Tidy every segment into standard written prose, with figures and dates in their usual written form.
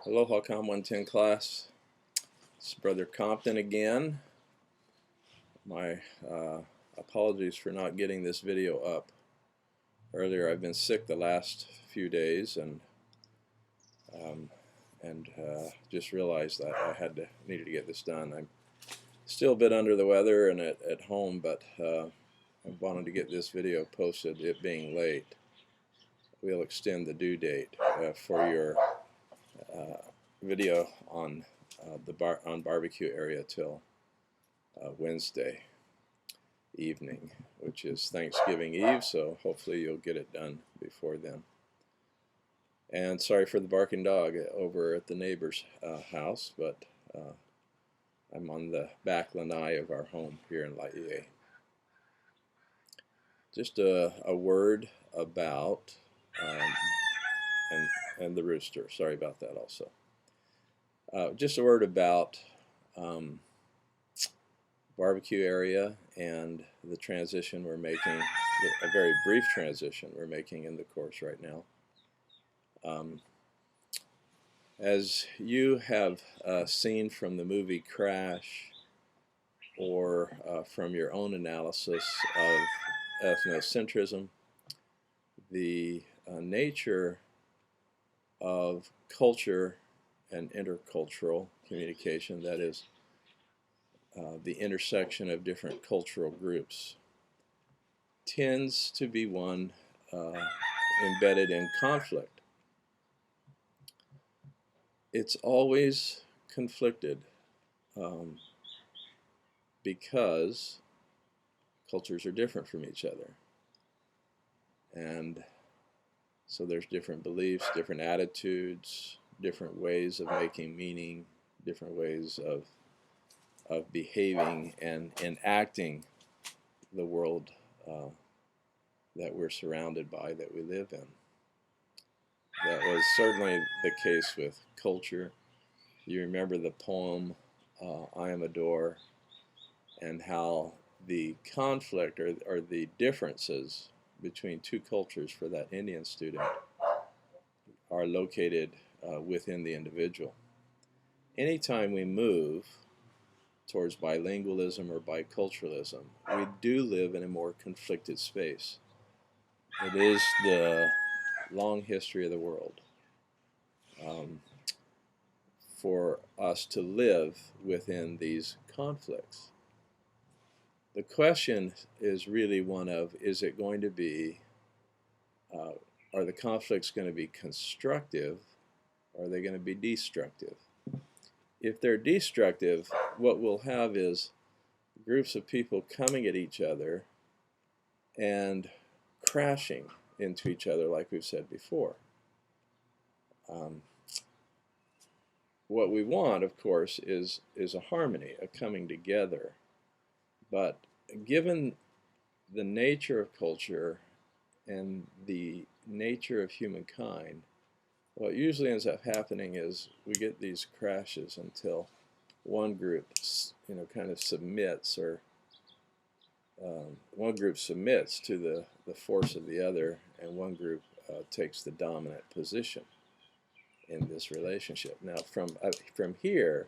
Aloha Com 110 class. It's Brother Compton again. My apologies for not getting this video up earlier. I've been sick the last few days and just realized that I needed to get this done. I'm still a bit under the weather and at home, but I wanted to get this video posted, it being late. We'll extend the due date for your video on barbecue area till Wednesday evening, which is Thanksgiving Eve, so hopefully you'll get it done before then. And sorry for the barking dog over at the neighbor's house, but I'm on the back lanai of our home here in Laie. Just a word about and the rooster. Sorry about that also. Just a word about barbecue area and the transition we're making, a very brief transition we're making in the course right now. As you have seen from the movie Crash, or from your own analysis of ethnocentrism, the nature of culture and intercultural communication, that is, the intersection of different cultural groups, tends to be one embedded in conflict. It's always conflicted because cultures are different from each other. And so there's different beliefs, different attitudes, different ways of making meaning, different ways of behaving and enacting the world that we're surrounded by, that we live in. That was certainly the case with culture. You remember the poem, I Am a Door, and how the conflict or the differences between two cultures for that Indian student are located within the individual. Anytime we move towards bilingualism or biculturalism, we do live in a more conflicted space. It is the long history of the world for us to live within these conflicts. The question is really one of, is it going to be, are the conflicts going to be constructive, or are they going to be destructive? If they're destructive, what we'll have is groups of people coming at each other and crashing into each other, like we've said before. What we want, of course, is a harmony, a coming together. But given the nature of culture and the nature of humankind, what usually ends up happening is we get these crashes until one group, kind of submits, or one group submits to the force of the other, and one group takes the dominant position in this relationship. Now, from here,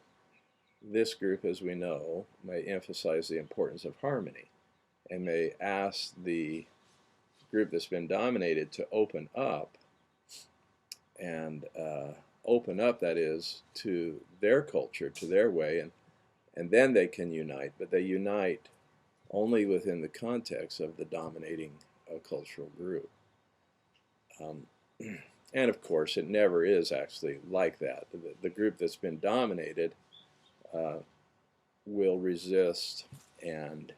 this group, as we know, may emphasize the importance of harmony and may ask the group that's been dominated to open up, and open up, that is, to their culture, to their way, and then they can unite, but they unite only within the context of the dominating cultural group. And of course, it never is actually like that. The group that's been dominated will resist and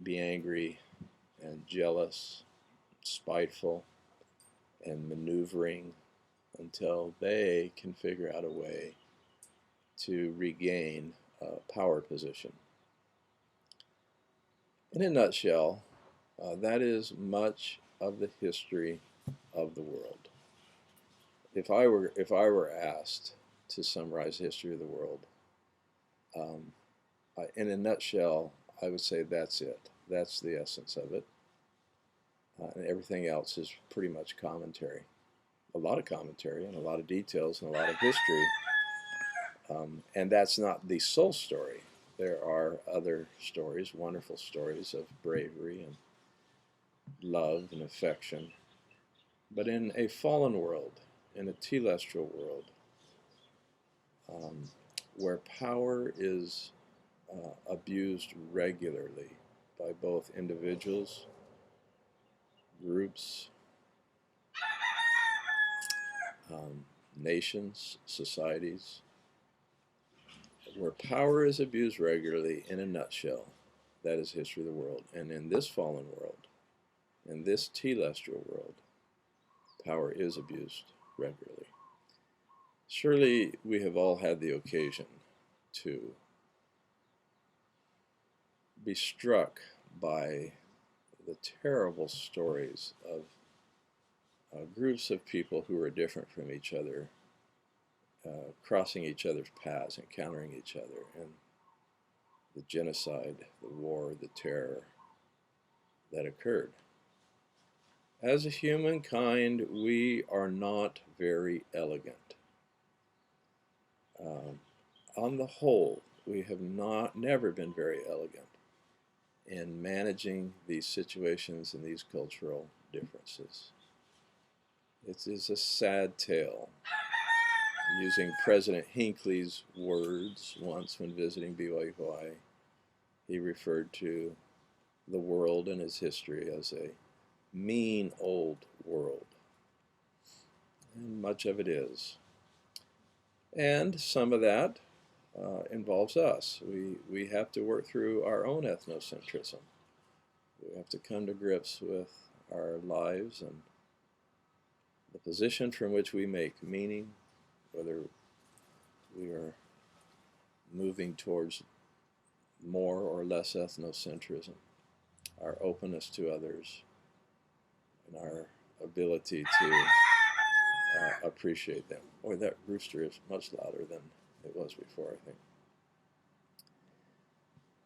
be angry and jealous, spiteful, and maneuvering until they can figure out a way to regain a power position. In a nutshell, that is much of the history of the world. If I were asked to summarize the history of the world, in a nutshell, I would say that's it. That's the essence of it. And everything else is pretty much commentary. a lot of commentary and a lot of details and a lot of history. And that's not the sole story. There are other stories, wonderful stories of bravery and love and affection. But in a fallen world, in a telestial world, where power is abused regularly by both individuals, groups, nations, societies, where power is abused regularly, in a nutshell, that is history of the world. And in this fallen world, in this telestial world, power is abused regularly. Surely we have all had the occasion to be struck by the terrible stories of groups of people who are different from each other, crossing each other's paths, encountering each other, and the genocide, the war, the terror that occurred. As a humankind, we are not very elegant. On the whole, we have never been very elegant in managing these situations and these cultural differences. It is a sad tale. Using President Hinckley's words once when visiting BYU Hawaii, he referred to the world and its history as a mean old world. And much of it is. And some of that involves us. We have to work through our own ethnocentrism. We have to come to grips with our lives and the position from which we make meaning, whether we are moving towards more or less ethnocentrism, our openness to others, and our ability to appreciate them. Boy, that rooster is much louder than it was before, I think.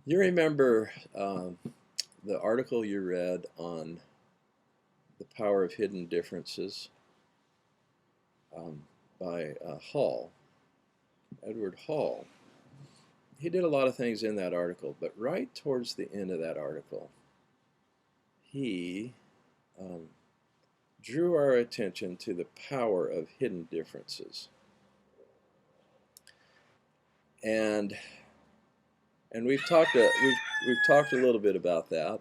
You remember the article you read on the power of hidden differences by Hall, Edward Hall. He did a lot of things in that article, but right towards the end of that article, he drew our attention to the power of hidden differences. And we've talked a little bit about that,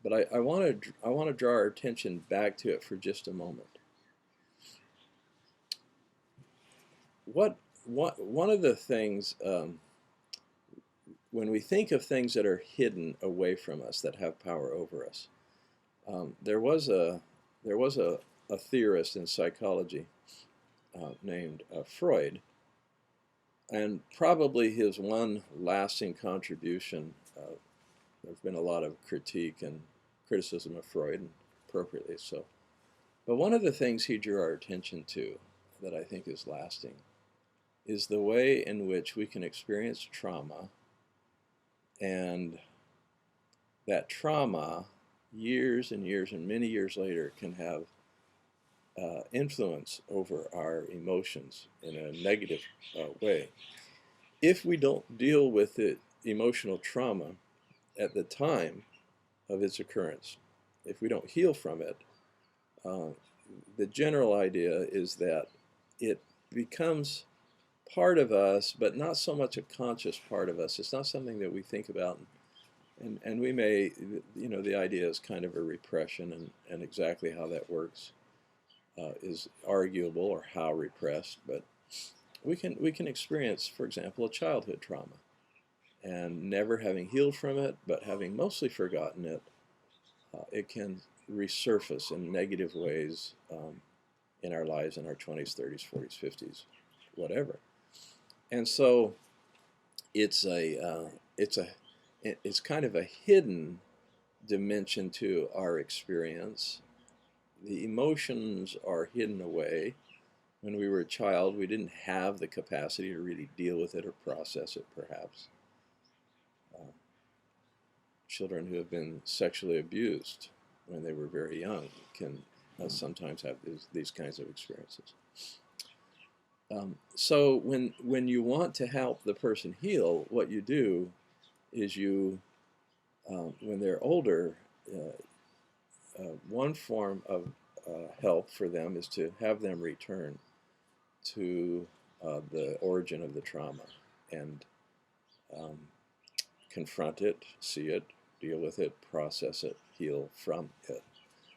but I want to draw our attention back to it for just a moment. One of the things when we think of things that are hidden away from us, that have power over us, there was a theorist in psychology named Freud, and probably his one lasting contribution. There's been a lot of critique and criticism of Freud, and appropriately so. But one of the things he drew our attention to that I think is lasting is the way in which we can experience trauma, and that trauma, years and years and many years later, can have influence over our emotions in a negative way. If we don't deal with the emotional trauma at the time of its occurrence, if we don't heal from it, the general idea is that it becomes part of us, but not so much a conscious part of us. It's not something that we think about, and we may, the idea is kind of a repression, and exactly how that works is arguable, or how repressed, but we can experience, for example, a childhood trauma, and never having healed from it, but having mostly forgotten it, it can resurface in negative ways in our lives, in our 20s, 30s, 40s, 50s, whatever. And so it's kind of a hidden dimension to our experience. The emotions are hidden away. When we were a child, we didn't have the capacity to really deal with it or process it, perhaps. Children who have been sexually abused when they were very young can sometimes have these kinds of experiences. So when you want to help the person heal, what you do is when they're older, one form of help for them is to have them return to the origin of the trauma and confront it, see it, deal with it, process it, heal from it.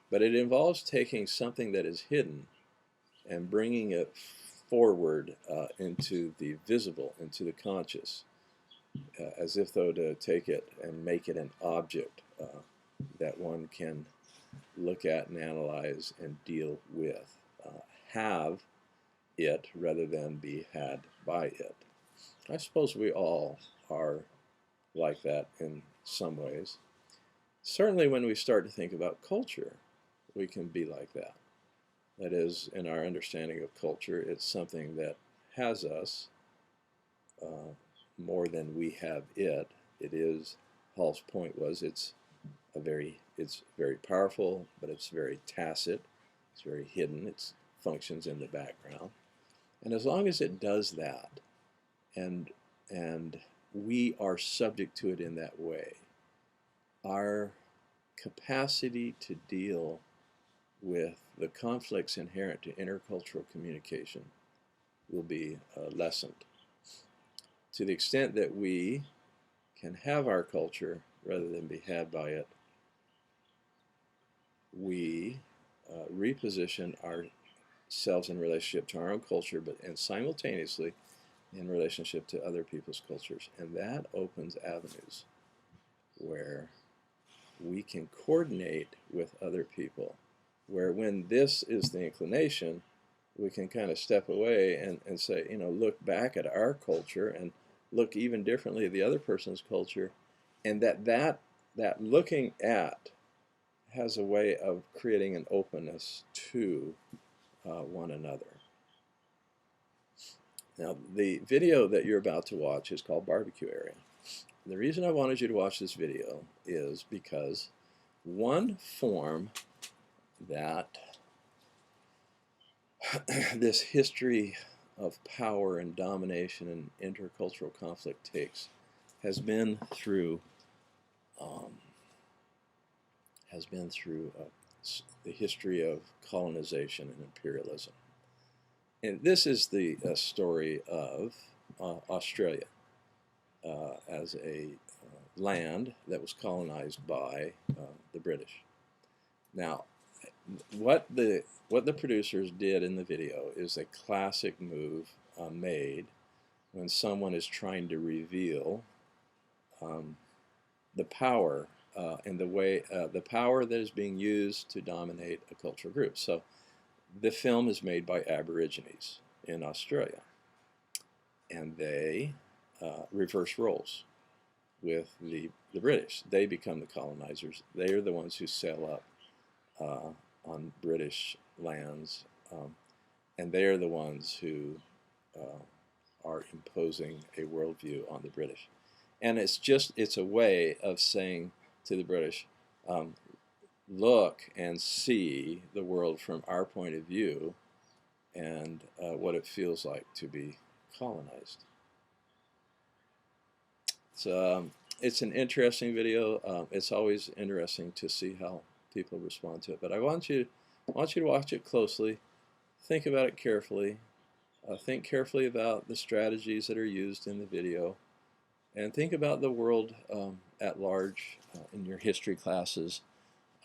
But it involves taking something that is hidden and bringing it forward into the visible, into the conscious, as if though to take it and make it an object that one can look at and analyze and deal with, have it rather than be had by it. I suppose we all are like that in some ways. Certainly when we start to think about culture, we can be like that. That is, in our understanding of culture, it's something that has us more than we have it. It is, Hall's point was, it's very powerful, but it's very tacit, it's very hidden, it functions in the background. And as long as it does that, and we are subject to it in that way, our capacity to deal with the conflicts inherent to intercultural communication will be lessened. To the extent that we can have our culture rather than be had by it, we reposition ourselves in relationship to our own culture, and simultaneously in relationship to other people's cultures. And that opens avenues where we can coordinate with other people, where when this is the inclination, we can kind of step away and say, look back at our culture and look even differently at the other person's culture, and that looking at has a way of creating an openness to one another. Now, the video that you're about to watch is called Barbecue Area. The reason I wanted you to watch this video is because one form that this history of power and domination and intercultural conflict takes has been through the history of colonization and imperialism. And this is the story of Australia as a land that was colonized by the British. Now, what the producers did in the video is a classic move made when someone is trying to reveal the power and the power that is being used to dominate a cultural group. So the film is made by Aborigines in Australia, and they reverse roles with the British. They become the colonizers. They are the ones who sail up on British lands, and they are the ones who are imposing a worldview on the British. And it's a way of saying to the British, look and see the world from our point of view and what it feels like to be colonized. So it's an interesting video. It's always interesting to see how people respond to it. But I want you to watch it closely. Think about it carefully. Think carefully about the strategies that are used in the video. And think about the world at large in your history classes,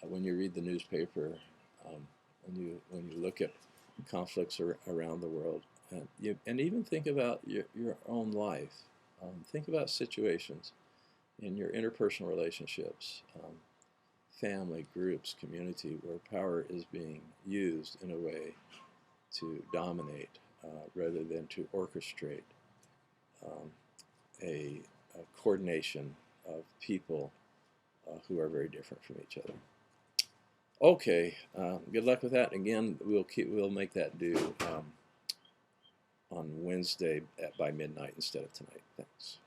when you read the newspaper, when you look at conflicts around the world, and even think about your own life. Think about situations in your interpersonal relationships, family, groups, community, where power is being used in a way to dominate rather than to orchestrate a coordination of people who are very different from each other. Okay, good luck with that. Again, we'll make that due on Wednesday by midnight instead of tonight. Thanks.